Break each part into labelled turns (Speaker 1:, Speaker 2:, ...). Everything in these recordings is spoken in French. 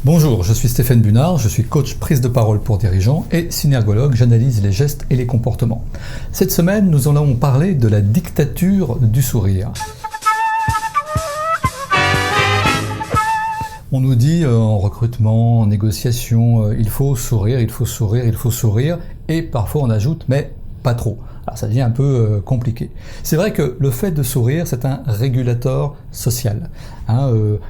Speaker 1: Bonjour, je suis Stéphane Bunard, je suis coach prise de parole pour dirigeants et synergologue, j'analyse les gestes et les comportements. Cette semaine, nous allons parler de la dictature du sourire. On nous dit en recrutement, en négociation, il faut sourire, il faut sourire, il faut sourire, et parfois on ajoute, mais pas trop. Alors ça devient un peu compliqué. C'est vrai que le fait de sourire, c'est un régulateur social.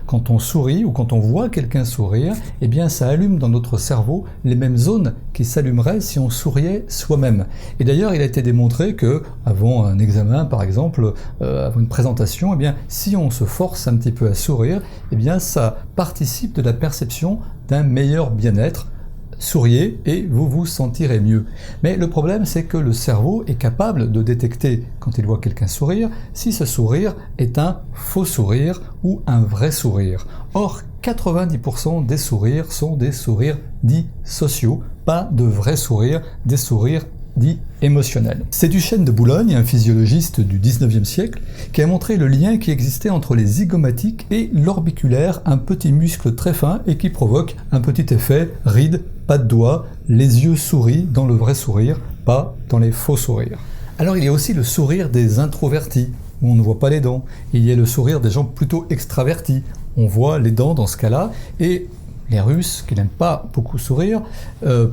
Speaker 1: Quand on sourit ou quand on voit quelqu'un sourire, eh bien ça allume dans notre cerveau les mêmes zones qui s'allumeraient si on souriait soi-même. Et d'ailleurs, il a été démontré que avant un examen, par exemple, avant une présentation, eh bien si on se force un petit peu à sourire, eh bien ça participe de la perception d'un meilleur bien-être. Souriez et vous vous sentirez mieux. Mais le problème, c'est que le cerveau est capable de détecter, quand il voit quelqu'un sourire, si ce sourire est un faux sourire ou un vrai sourire. Or, 90% des sourires sont des sourires dits sociaux, pas de vrais sourires, des sourires dits émotionnels. C'est Duchesne de Boulogne, un physiologiste du 19e siècle, qui a montré le lien qui existait entre les zygomatiques et l'orbiculaire, un petit muscle très fin et qui provoque un petit effet ride, pas de doigts, les yeux sourient dans le vrai sourire, pas dans les faux sourires. Alors il y a aussi le sourire des introvertis, où on ne voit pas les dents. Il y a le sourire des gens plutôt extravertis, on voit les dents dans ce cas-là, et les Russes, qui n'aiment pas beaucoup sourire,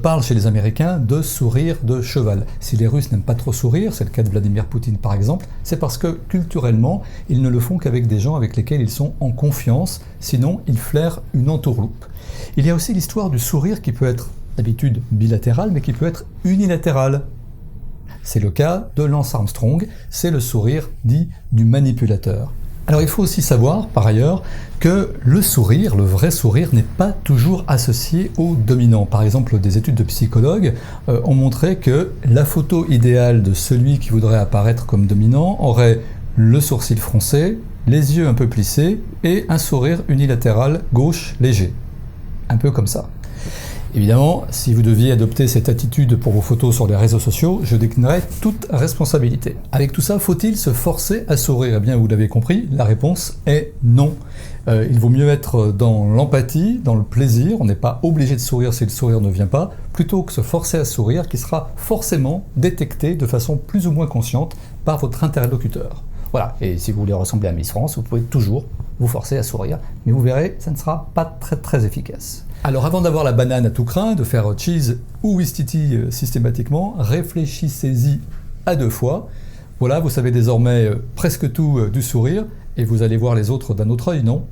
Speaker 1: parlent chez les Américains de sourire de cheval. Si les Russes n'aiment pas trop sourire, c'est le cas de Vladimir Poutine par exemple, c'est parce que culturellement, ils ne le font qu'avec des gens avec lesquels ils sont en confiance, sinon ils flairent une entourloupe. Il y a aussi l'histoire du sourire qui peut être d'habitude bilatéral, mais qui peut être unilatéral. C'est le cas de Lance Armstrong, c'est le sourire dit du manipulateur. Alors il faut aussi savoir, par ailleurs, que le sourire, le vrai sourire, n'est pas toujours associé au dominant. Par exemple, des études de psychologues ont montré que la photo idéale de celui qui voudrait apparaître comme dominant aurait le sourcil froncé, les yeux un peu plissés et un sourire unilatéral gauche léger. Un peu comme ça. Évidemment, si vous deviez adopter cette attitude pour vos photos sur les réseaux sociaux, je déclinerais toute responsabilité. Avec tout ça, faut-il se forcer à sourire ? Eh bien, vous l'avez compris, la réponse est non. Il vaut mieux être dans l'empathie, dans le plaisir, on n'est pas obligé de sourire si le sourire ne vient pas, plutôt que se forcer à sourire qui sera forcément détecté de façon plus ou moins consciente par votre interlocuteur. Voilà, et si vous voulez ressembler à Miss France, vous pouvez toujours vous forcer à sourire, mais vous verrez, ça ne sera pas très efficace. Alors avant d'avoir la banane à tout crin, de faire cheese ou Ouistiti systématiquement, réfléchissez-y à 2 fois. Voilà, vous savez désormais presque tout du sourire, et vous allez voir les autres d'un autre œil, non ?